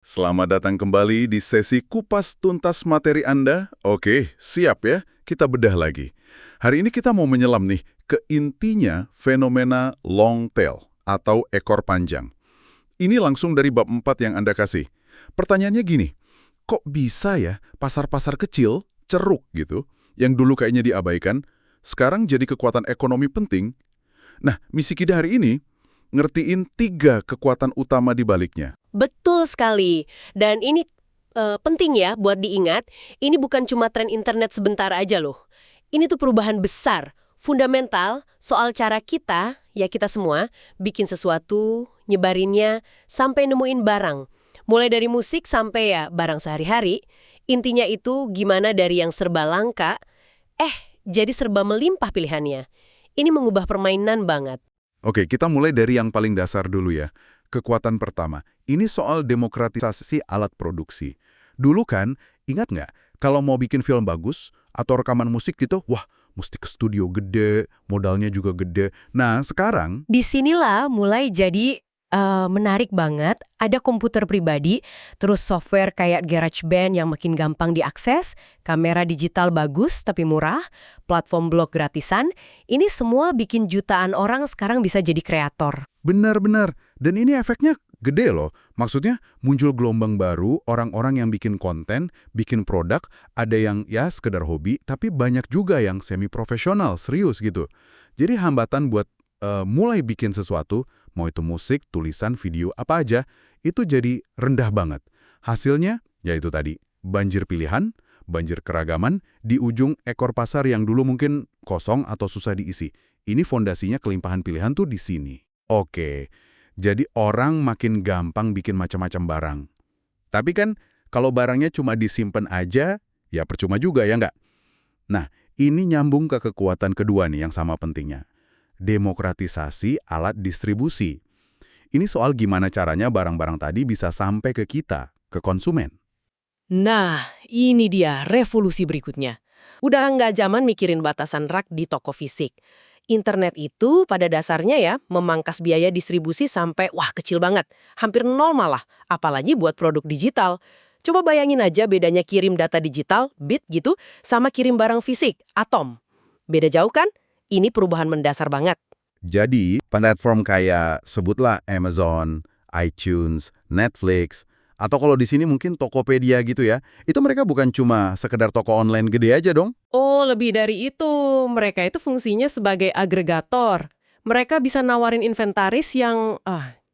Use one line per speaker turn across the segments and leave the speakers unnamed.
Selamat datang kembali di sesi kupas tuntas materi Anda. Oke, siap ya? Kita bedah lagi. Hari ini kita mau menyelam nih ke intinya fenomena long tail atau ekor panjang. Ini langsung dari bab 4 yang Anda kasih. Pertanyaannya gini, kok bisa ya pasar-pasar kecil, ceruk gitu, yang dulu kayaknya diabaikan, sekarang jadi kekuatan ekonomi penting? Nah, misi kita hari ini ngertiin 3 kekuatan utama di baliknya.
Betul sekali. Dan ini penting ya buat diingat, ini bukan cuma tren internet sebentar aja loh. Ini tuh perubahan besar, fundamental soal cara kita, ya kita semua, bikin sesuatu, nyebarinnya, sampai nemuin barang. Mulai dari musik sampai ya barang sehari-hari, intinya itu gimana dari yang serba langka, jadi serba melimpah pilihannya. Ini mengubah permainan banget.
Oke, kita mulai dari yang paling dasar dulu ya. Kekuatan pertama, ini soal demokratisasi alat produksi. Dulu kan, ingat nggak, kalau mau bikin film bagus atau rekaman musik gitu, wah, mesti ke studio gede, modalnya juga gede. Nah, sekarang,
Disinilah mulai jadi menarik banget, ada komputer pribadi, terus software kayak GarageBand yang makin gampang diakses, kamera digital bagus tapi murah, platform blog gratisan, ini semua bikin jutaan orang sekarang bisa jadi kreator.
benar-benar, dan ini efeknya gede loh. Maksudnya, muncul gelombang baru, orang-orang yang bikin konten, bikin produk, ada yang ya sekedar hobi, tapi banyak juga yang semi-profesional, serius gitu. Jadi hambatan buat mulai bikin sesuatu, mau itu musik, tulisan, video, apa aja, itu jadi rendah banget. Hasilnya, yaitu tadi, banjir pilihan, banjir keragaman, di ujung ekor pasar yang dulu mungkin kosong atau susah diisi. Ini fondasinya kelimpahan pilihan tuh di sini. Oke, jadi orang makin gampang bikin macam-macam barang. Tapi kan, kalau barangnya cuma disimpan aja, ya percuma juga ya nggak? Nah, ini nyambung ke kekuatan kedua nih yang sama pentingnya. Demokratisasi alat distribusi. Ini soal gimana caranya barang-barang tadi bisa sampai ke kita, ke konsumen.
Nah, ini dia revolusi berikutnya. Udah nggak zaman mikirin batasan rak di toko fisik. Internet itu pada dasarnya ya memangkas biaya distribusi sampai wah kecil banget. Hampir nol malah, apalagi buat produk digital. Coba bayangin aja bedanya kirim data digital, bit gitu, sama kirim barang fisik, atom. Beda jauh kan? Ini perubahan mendasar banget.
Jadi, platform kayak sebutlah Amazon, iTunes, Netflix, atau kalau di sini mungkin Tokopedia gitu ya, itu mereka bukan cuma sekedar toko online gede aja dong.
Oh, lebih dari itu. Mereka itu fungsinya sebagai agregator. Mereka bisa nawarin inventaris yang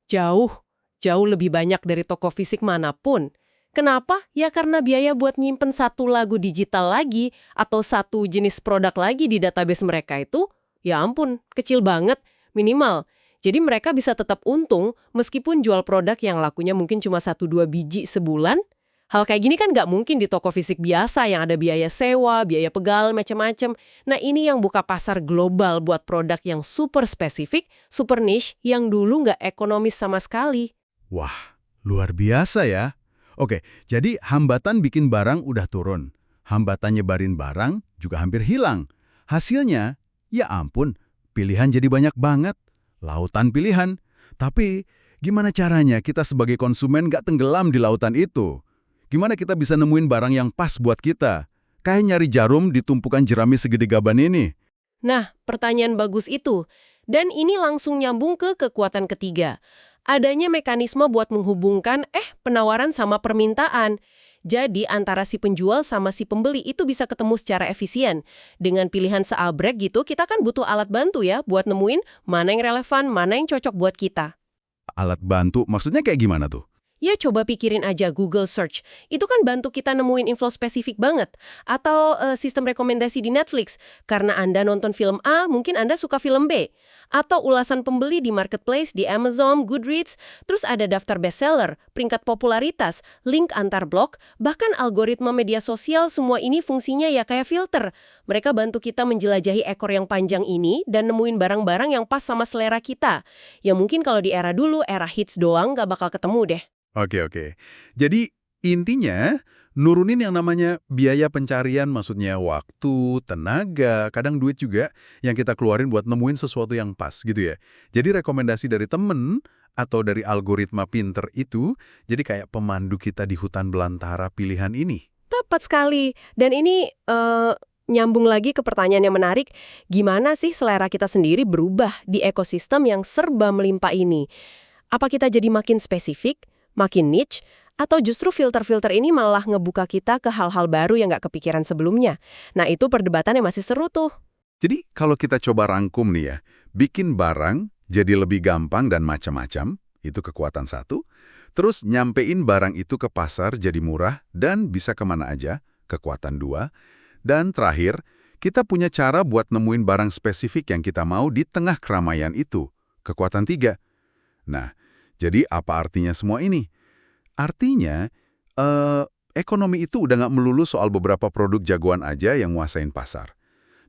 jauh, jauh lebih banyak dari toko fisik manapun. Kenapa? Ya karena biaya buat nyimpen satu lagu digital lagi atau satu jenis produk lagi di database mereka itu, ya ampun, kecil banget, minimal. Jadi mereka bisa tetap untung meskipun jual produk yang lakunya mungkin cuma 1-2 biji sebulan. Hal kayak gini kan nggak mungkin di toko fisik biasa yang ada biaya sewa, biaya pegal, macam-macam. Nah ini yang buka pasar global buat produk yang super spesifik, super niche, yang dulu nggak ekonomis sama sekali.
Wah, luar biasa ya. Oke, jadi hambatan bikin barang udah turun. Hambatan nyebarin barang juga hampir hilang. Hasilnya, ya ampun, pilihan jadi banyak banget. Lautan pilihan. Tapi, gimana caranya kita sebagai konsumen nggak tenggelam di lautan itu? Gimana kita bisa nemuin barang yang pas buat kita? Kayak nyari jarum di tumpukan jerami segede gaban ini.
Nah, pertanyaan bagus itu. Dan ini langsung nyambung ke kekuatan ketiga. Adanya mekanisme buat menghubungkan penawaran sama permintaan. Jadi antara si penjual sama si pembeli itu bisa ketemu secara efisien. Dengan pilihan seabrek gitu, kita kan butuh alat bantu ya buat nemuin mana yang relevan, mana yang cocok buat kita.
Alat bantu, maksudnya kayak gimana tuh?
Ya coba pikirin aja Google Search. Itu kan bantu kita nemuin info spesifik banget. Atau sistem rekomendasi di Netflix. Karena Anda nonton film A, mungkin Anda suka film B. Atau ulasan pembeli di marketplace, di Amazon, Goodreads. Terus ada daftar bestseller, peringkat popularitas, link antar blog, bahkan algoritma media sosial, semua ini fungsinya ya kayak filter. Mereka bantu kita menjelajahi ekor yang panjang ini dan nemuin barang-barang yang pas sama selera kita. Ya mungkin kalau di era dulu, era hits doang nggak bakal ketemu deh.
Oke. Jadi intinya nurunin yang namanya biaya pencarian, maksudnya waktu, tenaga, kadang duit juga yang kita keluarin buat nemuin sesuatu yang pas gitu ya. Jadi rekomendasi dari temen atau dari algoritma pinter itu jadi kayak pemandu kita di hutan belantara pilihan ini.
Tepat sekali. Dan ini nyambung lagi ke pertanyaan yang menarik, gimana sih selera kita sendiri berubah di ekosistem yang serba melimpah ini? Apa kita jadi makin spesifik, makin niche, atau justru filter-filter ini malah ngebuka kita ke hal-hal baru yang nggak kepikiran sebelumnya? Nah, itu perdebatan yang masih seru tuh.
Jadi kalau kita coba rangkum nih ya, bikin barang jadi lebih gampang dan macam-macam, itu kekuatan satu. Terus nyampein barang itu ke pasar jadi murah dan bisa kemana aja, kekuatan dua. Dan terakhir, kita punya cara buat nemuin barang spesifik yang kita mau di tengah keramaian itu, kekuatan tiga. Nah, jadi apa artinya semua ini? Artinya, ekonomi itu udah nggak melulu soal beberapa produk jagoan aja yang nguasain pasar.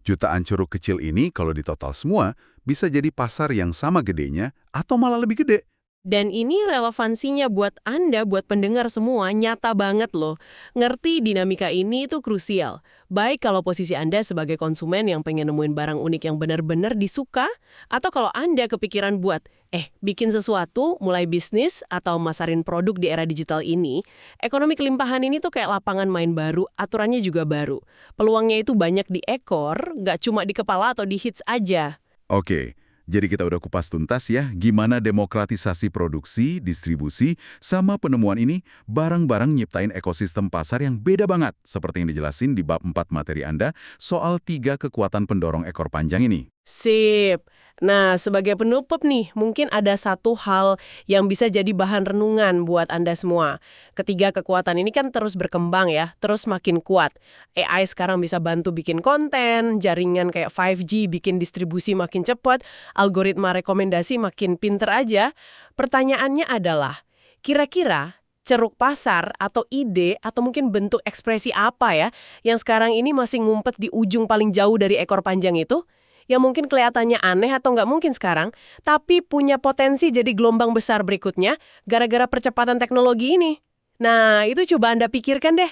Jutaan curug kecil ini kalau ditotal semua, bisa jadi pasar yang sama gedenya atau malah lebih gede.
Dan ini relevansinya buat Anda, buat pendengar semua, nyata banget loh. Ngerti dinamika ini itu krusial. Baik kalau posisi Anda sebagai konsumen yang pengen nemuin barang unik yang benar-benar disuka, atau kalau Anda kepikiran buat, bikin sesuatu, mulai bisnis, atau masarin produk di era digital ini, ekonomi kelimpahan ini tuh kayak lapangan main baru, aturannya juga baru. Peluangnya itu banyak di ekor, nggak cuma di kepala atau di hits aja.
Oke. Jadi kita udah kupas tuntas ya, gimana demokratisasi produksi, distribusi, sama penemuan ini barang-barang nyiptain ekosistem pasar yang beda banget, seperti yang dijelasin di bab 4 materi Anda soal 3 kekuatan pendorong ekor panjang ini.
Sip. Nah, sebagai penutup nih, mungkin ada satu hal yang bisa jadi bahan renungan buat Anda semua. Ketiga kekuatan ini kan terus berkembang ya, terus makin kuat. AI sekarang bisa bantu bikin konten, jaringan kayak 5G bikin distribusi makin cepat, algoritma rekomendasi makin pinter aja. Pertanyaannya adalah, kira-kira ceruk pasar atau ide atau mungkin bentuk ekspresi apa ya yang sekarang ini masih ngumpet di ujung paling jauh dari ekor panjang itu? Yang mungkin kelihatannya aneh atau nggak mungkin sekarang, tapi punya potensi jadi gelombang besar berikutnya gara-gara percepatan teknologi ini. Nah, itu coba Anda pikirkan deh.